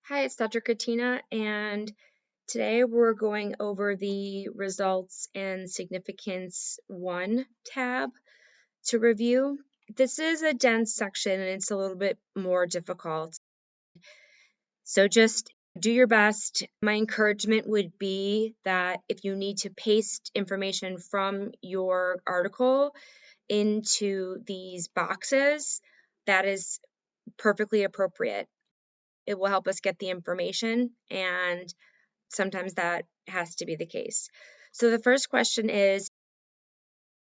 Hi, it's Dr. Katina, and today we're going over the Results and Significance 1 tab to review. This is a dense section and it's a little bit more difficult. So just do your best. My encouragement would be that if you need to paste information from your article into these boxes, that is perfectly appropriate. It will help us get the information, and sometimes that has to be the case. So the first question is,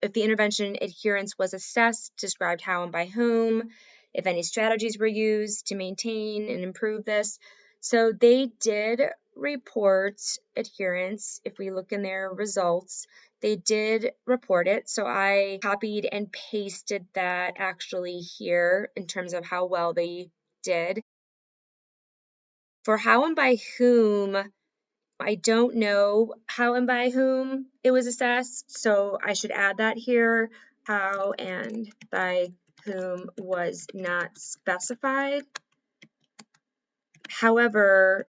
if the intervention adherence was assessed, described how and by whom, if any strategies were used to maintain and improve this. So they did report adherence. If we look in their results, they did report it. So I copied and pasted that actually here in terms of how well they did. For how and by whom, I don't know how and by whom it was assessed, so I should add that here. How and by whom was not specified. However,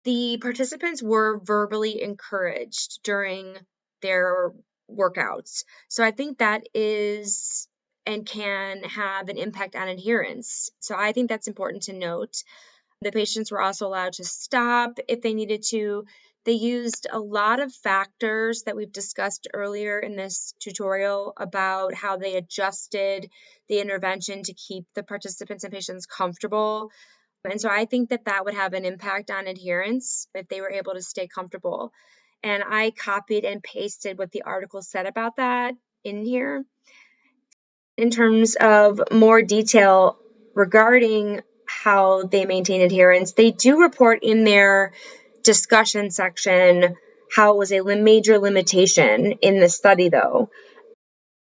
the participants were verbally encouraged during their workouts. So I think that is and can have an impact on adherence. So I think that's important to note. The patients were also allowed to stop if they needed to. They used a lot of factors that we've discussed earlier in this tutorial about how they adjusted the intervention to keep the participants and patients comfortable. And so I think that that would have an impact on adherence if they were able to stay comfortable. And I copied and pasted what the article said about that in here. In terms of more detail regarding how they maintain adherence, they do report in their discussion section how it was a major limitation in the study, though.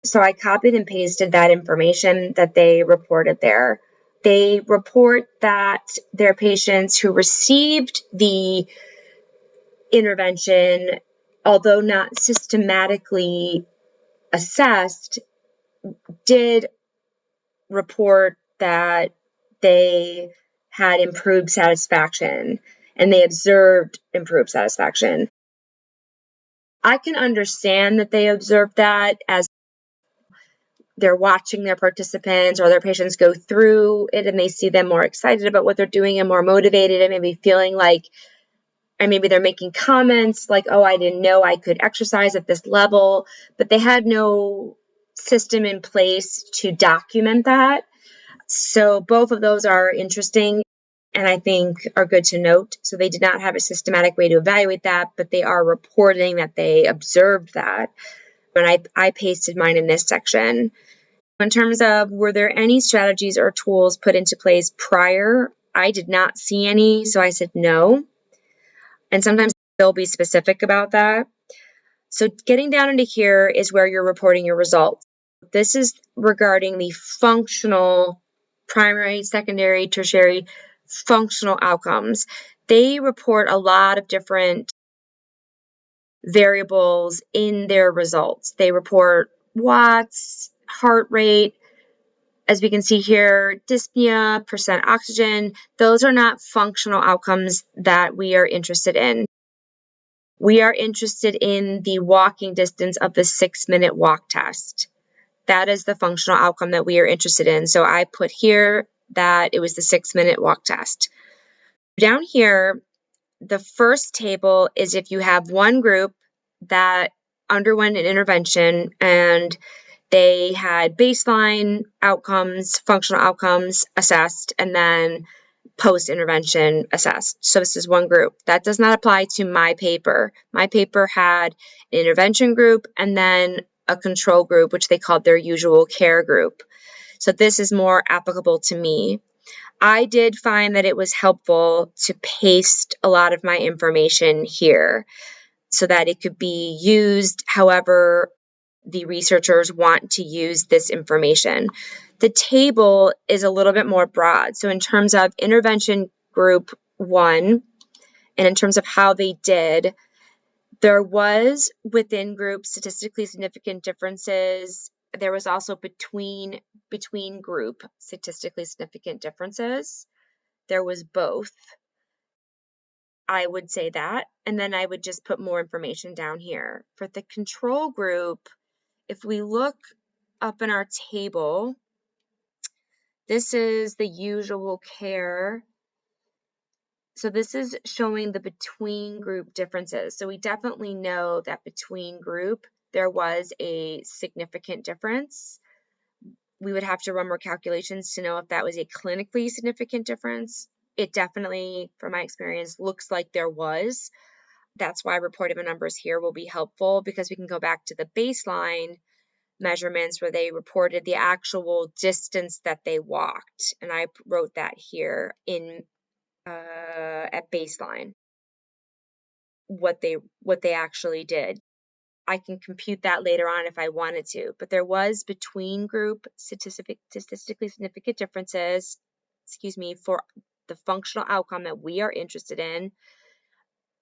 So I copied and pasted that information that they reported there. They report that their patients who received the intervention, although not systematically assessed, did report that they had improved satisfaction and they observed improved satisfaction. I can understand that they observed that as they're watching their participants or their patients go through it and they see them more excited about what they're doing and more motivated and maybe feeling like, and maybe they're making comments like, oh, I didn't know I could exercise at this level, but they had no system in place to document that. So both of those are interesting and I think are good to note. So they did not have a systematic way to evaluate that, but they are reporting that they observed that. And I pasted mine in this section. In terms of, were there any strategies or tools put into place prior? I did not see any, so I said no. And sometimes they'll be specific about that. So getting down into here is where you're reporting your results. This is regarding the functional primary, secondary, tertiary functional outcomes. They report a lot of different variables in their results. They report watts, heart rate, as we can see here, dyspnea, percent oxygen. Those are not functional outcomes that we are interested in. We are interested in the walking distance of the 6-minute walk test. That is the functional outcome that we are interested in. So I put here that it was the 6-minute walk test. Down here, the first table is if you have one group that underwent an intervention and they had baseline outcomes, functional outcomes assessed, and then post-intervention assessed. So this is one group. That does not apply to my paper. My paper had an intervention group and then a control group, which they called their usual care group. So this is more applicable to me. I did find that it was helpful to paste a lot of my information here so that it could be used however the researchers want to use this information. The table is a little bit more broad. So in terms of intervention group 1, and in terms of how they did, there was within group statistically significant differences. There was also between group statistically significant differences. there was both. I would say that, and then I would just put more information down here. For the control group, if we look up in our table, this is the usual care. So this is showing the between group differences. So we definitely know that between group, there was a significant difference. We would have to run more calculations to know if that was a clinically significant difference. It definitely, from my experience, looks like there was. That's why reported numbers here will be helpful, because we can go back to the baseline measurements where they reported the actual distance that they walked. And I wrote that here in at baseline, what they actually did. I can compute that later on if I wanted to, but there was between group statistically significant differences, for the functional outcome that we are interested in.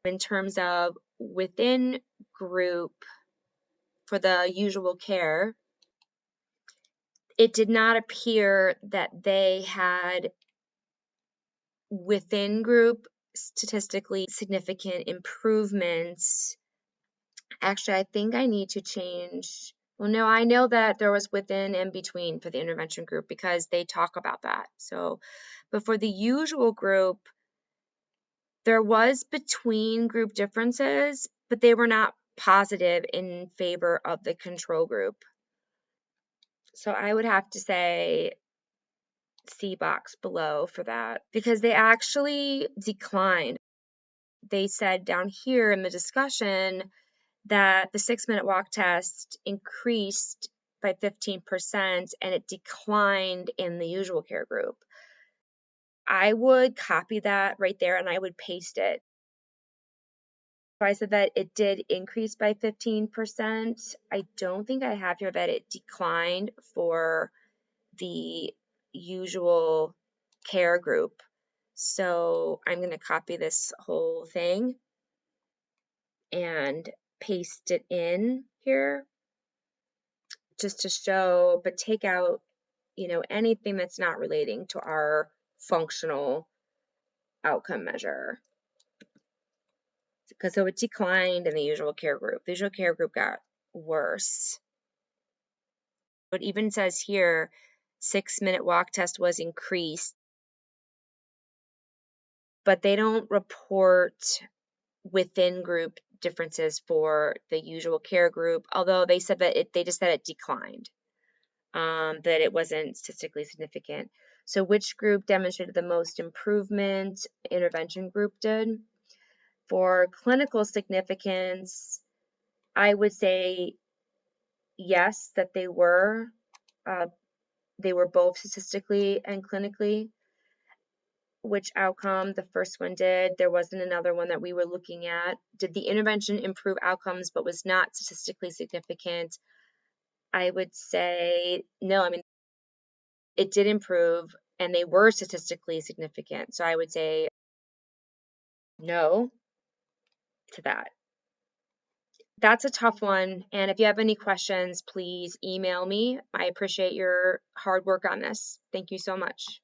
In terms of within group, for the usual care, it did not appear that they had within group statistically significant improvements. Actually, I think I need to change. Well, no, I know that there was within and between for the intervention group because they talk about that. So, but for the usual group, there was between group differences, but they were not positive in favor of the control group. So I would have to say C box below for that, because they actually declined. They said down here in the discussion that the 6-minute walk test increased by 15% and it declined in the usual care group. I would copy that right there and I would paste it. So I said that it did increase by 15%. I don't think I have here that it declined for the usual care group. So I'm going to copy this whole thing and paste it in here just to show, but take out, anything that's not relating to our functional outcome measure. Because so it declined in the usual care group. The usual care group got worse. It even says here, 6-minute walk test was increased, but they don't report within group differences for the usual care group, although they said that they just said it declined, that it wasn't statistically significant. So which group demonstrated the most improvement? Intervention group did. For clinical significance, I would say yes, that they were both statistically and clinically. Which outcome the first one did? There wasn't another one that we were looking at. Did the intervention improve outcomes but was not statistically significant? I would say no. I mean, it did improve and they were statistically significant. So I would say no to that. That's a tough one. And if you have any questions, please email me. I appreciate your hard work on this. Thank you so much.